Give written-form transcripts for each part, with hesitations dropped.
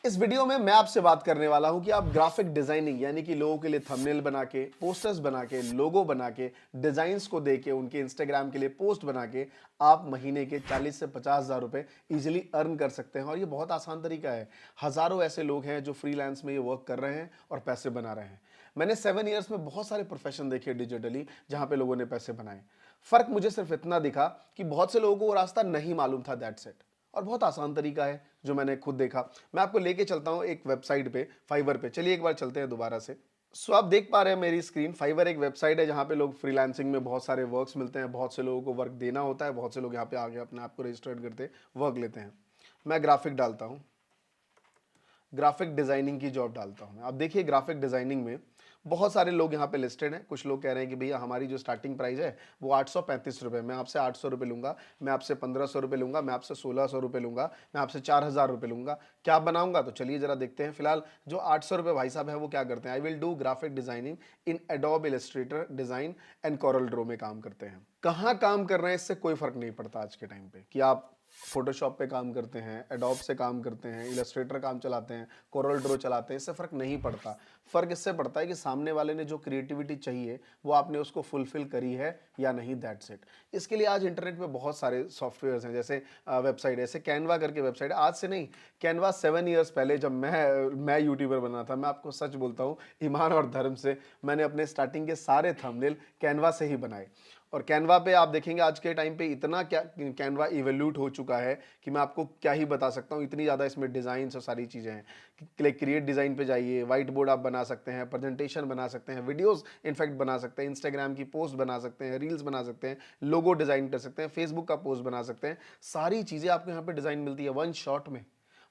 इस वीडियो में मैं आपसे बात करने वाला हूं कि आप ग्राफिक डिजाइनिंग यानी कि लोगों के लिए थंबनेल बना के, पोस्टर्स बना के, लोगो बना के, डिजाइन्स को दे के, उनके इंस्टाग्राम के लिए पोस्ट बना के आप महीने के 40 से 50 हज़ार रुपए इजीली अर्न कर सकते हैं। और ये बहुत आसान तरीका है। हजारों ऐसे लोग हैं जो फ्रीलांस में ये वर्क कर रहे हैं और पैसे बना रहे हैं। मैंने 7 ईयर्स में बहुत सारे प्रोफेशन देखे डिजिटली जहां पे लोगों ने पैसे बनाए। फर्क मुझे सिर्फ इतना दिखा कि बहुत से लोगों को वो रास्ता नहीं मालूम था, दैट्स इट। और बहुत आसान तरीका है जो मैंने खुद देखा। मैं आपको लेके चलता हूं एक वेबसाइट पे, फाइवर पे। चलिए एक बार चलते हैं दोबारा से। सो आप देख पा रहे हैं मेरी स्क्रीन। फाइवर एक वेबसाइट है जहां पे लोग फ्रीलांसिंग में बहुत सारे वर्क्स मिलते हैं, बहुत से लोगों को वर्क देना होता है, बहुत से लोग यहाँ पे आगे अपने आप को रजिस्टर्ड करते वर्क लेते हैं। मैं ग्राफिक डालता हूँ, ग्राफिक डिजाइनिंग की जॉब डालता हूं। अब देखिए ग्राफिक डिजाइनिंग में बहुत सारे लोग यहाँ पे लिस्टेड हैं। कुछ लोग कह रहे हैं कि भैया हमारी जो स्टार्टिंग प्राइस है वो 835 रुपये, मैं आपसे 800 रुपये लूंगा, मैं आपसे 1500 रुपये लूंगा, मैं आपसे 1600 रुपये लूंगा, मैं आपसे 4000 रुपये लूंगा। क्या बनाऊंगा? तो चलिए जरा देखते हैं। फिलहाल जो 800 रुपये भाई साहब है वो क्या करते हैं? I will do graphic designing in Adobe Illustrator design and Corel Draw में काम करते हैं। कहाँ काम कर रहे हैं इससे कोई फर्क नहीं पड़ता आज के टाइम पे, कि आप फोटोशॉप पे काम करते हैं, एडोब से काम करते हैं, इलस्ट्रेटर काम चलाते हैं, कोरल ड्रो चलाते हैं, इससे फर्क नहीं पड़ता। फर्क इससे पड़ता है कि सामने वाले ने जो क्रिएटिविटी चाहिए वो आपने उसको फुलफिल करी है या नहीं, दैट्स इट। इसके लिए आज इंटरनेट पे बहुत सारे सॉफ्टवेयर्स हैं, जैसे वेबसाइट है, जैसे कैनवा करके वेबसाइट है। आज से नहीं, कैनवा 7 ईयर्स पहले जब मैं यूट्यूबर बना था, मैं आपको सच बोलता हूँ ईमान और धर्म से, मैंने अपने स्टार्टिंग के सारे थंबनेल कैनवा से ही बनाए। और कैनवा पे आप देखेंगे आज के टाइम पे इतना क्या कैनवा इवोल्यूट हो चुका है कि मैं आपको क्या ही बता सकता हूँ। इतनी ज़्यादा इसमें डिज़ाइन और सारी चीज़ें हैं। क्रिएट डिज़ाइन पे जाइए, वाइट बोर्ड आप बना सकते हैं, प्रेजेंटेशन बना सकते हैं, वीडियोस इनफैक्ट बना सकते हैं, इंस्टाग्राम की पोस्ट बना सकते हैं, रील्स बना सकते हैं, लोगो डिज़ाइन कर सकते हैं, फेसबुक का पोस्ट बना सकते हैं। सारी चीज़ें आपको यहाँ पे डिज़ाइन मिलती है वन शॉट में,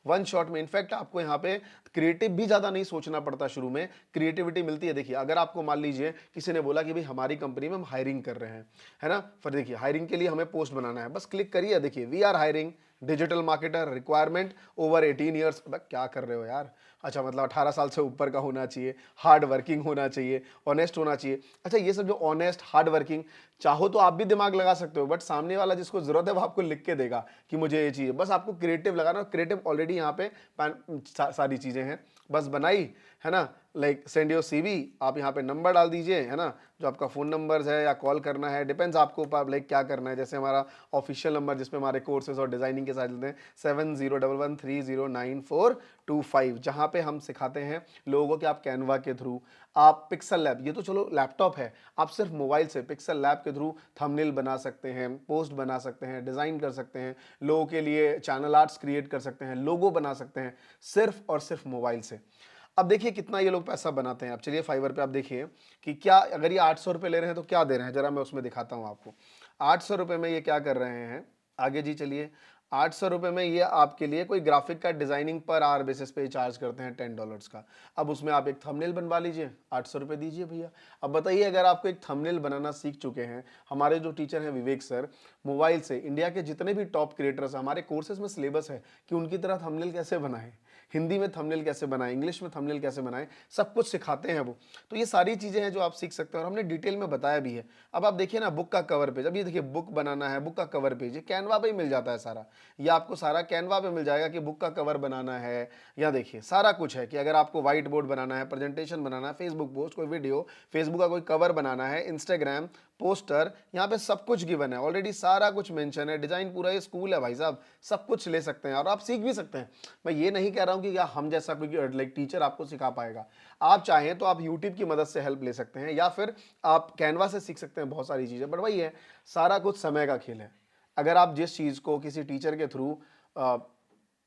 वन शॉट में। इनफैक्ट आपको यहाँ पे क्रिएटिव भी ज्यादा नहीं सोचना पड़ता, शुरू में क्रिएटिविटी मिलती है। देखिए अगर आपको मान लीजिए किसी ने बोला कि भाई हमारी कंपनी में हम हायरिंग कर रहे हैं, है ना, फिर देखिए हायरिंग के लिए हमें पोस्ट बनाना है, बस क्लिक करिए, देखिए we are hiring digital marketer, requirement over 18 years. क्या कर रहे हो यार? अच्छा, मतलब 18 साल से ऊपर का होना चाहिए, हार्ड वर्किंग होना चाहिए, ऑनेस्ट होना चाहिए। अच्छा, ये सब जो ऑनेस्ट हार्ड वर्किंग, चाहो तो आप भी दिमाग लगा सकते हो, बट सामने वाला जिसको जरूरत है वो आपको लिख के देगा कि मुझे ये चाहिए। बस आपको क्रिएटिव लगाना, क्रिएटिव ऑलरेडी यहाँ पे सारी चीजें हैं, बस बनाई, है ना। लाइक सेंड योर सीवी, आप यहाँ पे नंबर डाल दीजिए, है ना, जो आपका फोन नंबर है या कॉल करना है, डिपेंड्स आपको लाइक क्या करना है। जैसे हमारा ऑफिशियल नंबर जिसमें हमारे कोर्सेज और डिजाइनिंग के साथ चलते हैं, 7011309225, जहाँ पे हम सिखाते हैं लोगों को कि आप कैनवा के थ्रू, आप पिक्सल लैब, ये तो चलो लैपटॉप है, आप सिर्फ मोबाइल से पिक्सल लैब के थ्रू थंबनेल बना सकते हैं, पोस्ट बना सकते हैं, डिजाइन कर सकते हैं, लोगों के लिए चैनल आर्ट्स क्रिएट कर सकते हैं, लोगो बना सकते हैं, सिर्फ और सिर्फ मोबाइल से। अब देखिए कितना ये लोग पैसा बनाते हैं। अब चलिए फाइवर पे आप देखिए कि क्या, अगर ये 800 रुपये ले रहे हैं तो क्या दे रहे हैं, जरा मैं उसमें दिखाता हूँ आपको। 800 रुपये में ये क्या कर रहे हैं, आगे जी चलिए। 800 रुपये में ये आपके लिए कोई ग्राफिक का डिजाइनिंग पर आवर बेसिस पे चार्ज करते हैं $10 का। अब उसमें आप एक थंबनेल बनवा लीजिए, 800 रुपये दीजिए भैया। अब बताइए अगर आपको एक थंबनेल बनाना सीख चुके हैं, हमारे जो टीचर हैं विवेक सर, मोबाइल से इंडिया के जितने भी टॉप क्रिएटर्स हैं, हमारे कोर्सेज में सिलेबस है कि उनकी तरह थंबनेल कैसे बनाएं, हिंदी में थंबनेल कैसे बनाएं, इंग्लिश में थंबनेल कैसे बनाएं, सब कुछ सिखाते हैं वो। तो ये सारी चीज़ें हैं जो आप सीख सकते हैं और हमने डिटेल में बताया भी है। अब आप देखिए ना, बुक का कवर पेज, अब ये देखिए बुक बनाना है, बुक का कवर पेज ये कैनवा पे ही मिल जाता है सारा। ये आपको सारा कैनवा पे मिल जाएगा कि बुक का कवर बनाना है, या देखिए सारा कुछ है कि अगर आपको व्हाइट बोर्ड बनाना है, प्रेजेंटेशन बनाना है, फेसबुक पोस्ट, कोई वीडियो, फेसबुक का कोई कवर बनाना है, इंस्टाग्राम पोस्टर, यहाँ पे सब कुछ गिवन है ऑलरेडी, सारा कुछ मेंशन है। डिजाइन पूरा ये स्कूल है भाई साहब, सब कुछ ले सकते हैं और आप सीख भी सकते हैं। मैं ये नहीं कह रहा हूँ कि क्या हम जैसा कोई लाइक टीचर आपको सिखा पाएगा। आप चाहें तो आप यूट्यूब की मदद से हेल्प ले सकते हैं, या फिर आप कैनवा से सीख सकते हैं बहुत सारी चीजें, बट वही है, सारा कुछ समय का खेल है। अगर आप जिस चीज को किसी टीचर के थ्रू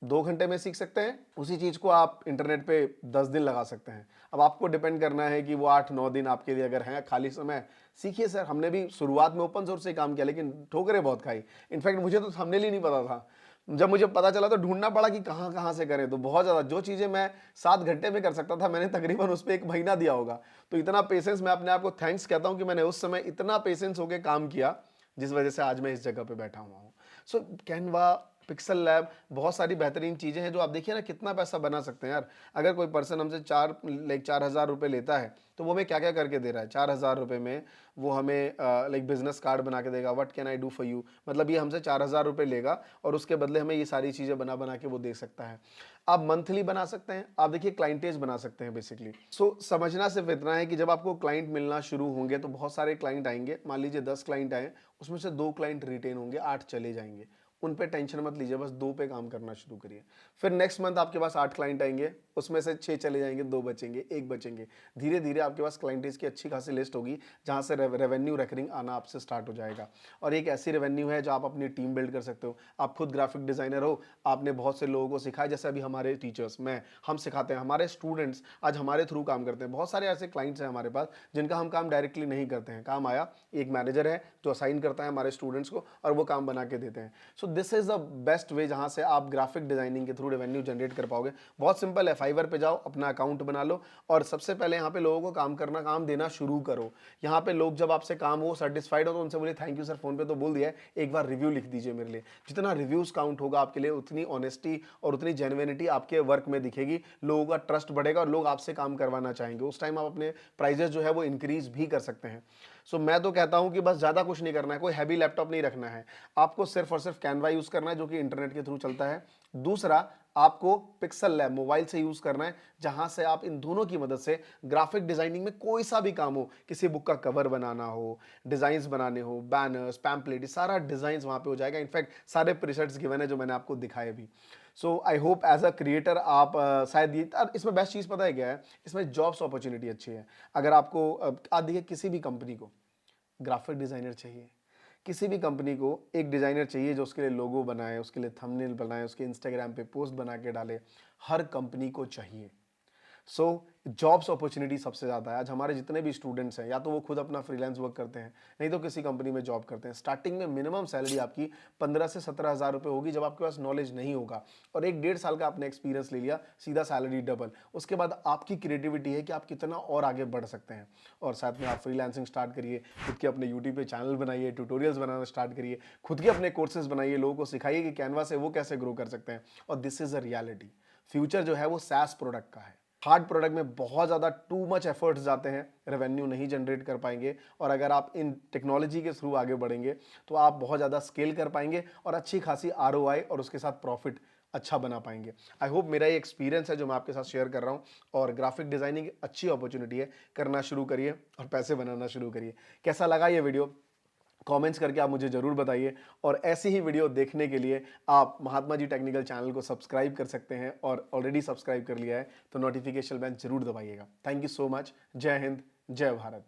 2 घंटे में सीख सकते हैं, उसी चीज को आप इंटरनेट पे 10 दिन लगा सकते हैं। अब आपको डिपेंड करना है कि वो 8-9 दिन आपके लिए अगर है खाली समय, सीखिए सर। हमने भी शुरुआत में ओपन सोर्स से काम किया, लेकिन ठोकरें बहुत खाई। इनफैक्ट मुझे तो थंबनेल ही नहीं पता था। जब मुझे पता चला तो ढूंढना पड़ा कि कहाँ कहाँ से करें, तो बहुत ज़्यादा, जो चीज़ें मैं 7 घंटे में कर सकता था मैंने तकरीबन उस पर 1 महीना दिया होगा। तो इतना पेशेंस, मैं अपने आप को थैंक्स कहता हूँ कि मैंने उस समय इतना पेशेंस होकर काम किया, जिस वजह से आज मैं इस जगह पे बैठा हुआ हूँ। सो कैनवा, पिक्सल लैब, बहुत सारी बेहतरीन चीज़ें हैं जो आप देखिए ना कितना पैसा बना सकते हैं यार। अगर कोई पर्सन हमसे 4,000 रुपये लेता है, तो वो हमें क्या-क्या करके दे रहा है? 4,000 रुपये में वो हमें बिज़नेस कार्ड बना के देगा, what can I do for you? मतलब ये हमसे 4,000 रुपये लेगा और उसके बदले हमें ये सारी चीज़ें बना-बना के वो दे सकता है। आप मंथली बना सकते हैं, आप देखिए क्लाइंटेज बना सकते हैं बेसिकली। सो समझना सिर्फ इतना है कि जब आपको क्लाइंट मिलना शुरू होंगे तो बहुत सारे क्लाइंट आएँगे, मान लीजिए 10 क्लाइंट आए, उसमें से 2 क्लाइंट रिटेन होंगे, 8 चले जाएँगे। उन पे टेंशन मत लीजिए, बस 2 पे काम करना शुरू करिए। फिर नेक्स्ट मंथ आपके पास 8 क्लाइंट आएँगे, उसमें से 6 चले जाएँगे, 2 बचेंगे, 1 बचेंगे। धीरे-धीरे आपके पास क्लाइंटेज की अच्छी खासी लिस्ट होगी, जहाँ से रेवेन्यू रिकरिंग आना आपसे स्टार्ट हो जाएगा। और एक ऐसी रेवेन्यू है जो आप अपनी टीम बिल्ड कर सकते हो। आप खुद ग्राफिक डिज़ाइनर हो, आपने बहुत से लोगों को सिखाया, जैसे अभी हमारे टीचर्स, हम सिखाते हैं, हमारे स्टूडेंट्स आज हमारे थ्रू काम करते हैं। बहुत सारे ऐसे क्लाइंट्स हैं हमारे पास जिनका हम काम डायरेक्टली नहीं करते हैं। काम आया, एक मैनेजर है जो असाइन करता है हमारे स्टूडेंट्स को और वो काम बना के देते हैं। So this is the best way जहाँ से आप ग्राफिक डिज़ाइनिंग के थ्रू रेवेन्यू जनरेट कर पाओगे। बहुत सिंपल है, फाइवर पे जाओ, अपना अकाउंट बना लो और सबसे पहले यहाँ पे लोगों को काम देना शुरू करो। यहाँ पे लोग जब आपसे काम हो, सेटिस्फाइड हो, तो उनसे बोले थैंक यू सर, फ़ोन पे तो बोल दिया है, एक बार रिव्यू लिख दीजिए मेरे लिए। जितना रिव्यूज़ काउंट होगा आपके लिए, उतनी ऑनेस्टी और उतनी जेन्युइनिटी आपके वर्क में दिखेगी, लोगों का ट्रस्ट बढ़ेगा और लोग आपसे काम करवाना चाहेंगे। उस टाइम आप अपने प्राइजेज़ जो है वो इंक्रीज़ भी कर सकते हैं। सो मैं तो कहता हूँ कि बस ज़्यादा कुछ नहीं करना है, कोई हैवी लैपटॉप नहीं रखना है। आपको सिर्फ़ और सिर्फ़ कैनवा यूज़ करना है जो कि इंटरनेट के थ्रू चलता है। दूसरा, आपको पिक्सल लैब मोबाइल से यूज़ करना है, जहाँ से आप इन दोनों की मदद से ग्राफिक डिज़ाइनिंग में कोई सा भी काम हो, किसी बुक का कवर बनाना हो, डिज़ाइन्स बनाने हो, बैनर्स, पैम्पलेट, ये सारा डिज़ाइन्स वहाँ पे हो जाएगा। इनफैक्ट सारे प्रीसेट्स गिवन है जो मैंने आपको दिखाए भी। So I hope as a creator आप शायद ये इसमें बेस्ट चीज़ पता है क्या है? इसमें जॉब्स अपॉर्च्युनिटी अच्छी है। अगर आपको आप देखिए किसी भी कंपनी को ग्राफिक डिज़ाइनर चाहिए। किसी भी कंपनी को एक डिज़ाइनर चाहिए जो उसके लिए लोगो बनाए, उसके लिए थंबनेल बनाए, उसके इंस्टाग्राम पे पोस्ट बना के डाले। हर कंपनी को चाहिए। सो जॉब्स अपॉर्चुनिटी सबसे ज़्यादा है। आज हमारे जितने भी स्टूडेंट्स हैं, या तो वो खुद अपना फ्रीलांस वर्क करते हैं, नहीं तो किसी कंपनी में जॉब करते हैं। स्टार्टिंग में मिनिमम सैलरी आपकी 15 से 17,000 रुपये होगी जब आपके पास नॉलेज नहीं होगा और 1 डेढ़ साल का आपने एक्सपीरियंस ले लिया, सीधा सैलरी डबल। उसके बाद आपकी क्रिएटिविटी है कि आप कितना और आगे बढ़ सकते हैं और साथ में आप फ्रीलांसिंग स्टार्ट करिए, खुद के अपने यूट्यूब पे चैनल बनाइए, ट्यूटोरियल्स बनाना स्टार्ट करिए, खुद के अपने कोर्सेज बनाइए, लोगों को सिखाइए कि कैनवा से वो कैसे ग्रो कर सकते हैं। और this is a reality. Future जो है वो SaaS प्रोडक्ट का है। हार्ड प्रोडक्ट में बहुत ज़्यादा टू मच एफर्ट्स जाते हैं, रेवेन्यू नहीं जनरेट कर पाएंगे। और अगर आप इन टेक्नोलॉजी के थ्रू आगे बढ़ेंगे तो आप बहुत ज़्यादा स्केल कर पाएंगे और अच्छी खासी ROI और उसके साथ प्रॉफिट अच्छा बना पाएंगे। आई होप मेरा ये एक्सपीरियंस है जो मैं आपके साथ शेयर कर रहा हूँ। और ग्राफिक डिज़ाइनिंग अच्छी अपॉर्चुनिटी है, करना शुरू करिए और पैसे बनाना शुरू करिए। कैसा लगा ये वीडियो? कमेंट्स करके आप मुझे ज़रूर बताइए और ऐसी ही वीडियो देखने के लिए आप महात्मा जी टेक्निकल चैनल को सब्सक्राइब कर सकते हैं और ऑलरेडी सब्सक्राइब कर लिया है तो नोटिफिकेशन बेल ज़रूर दबाइएगा। Thank you so much. जय हिंद, जय भारत।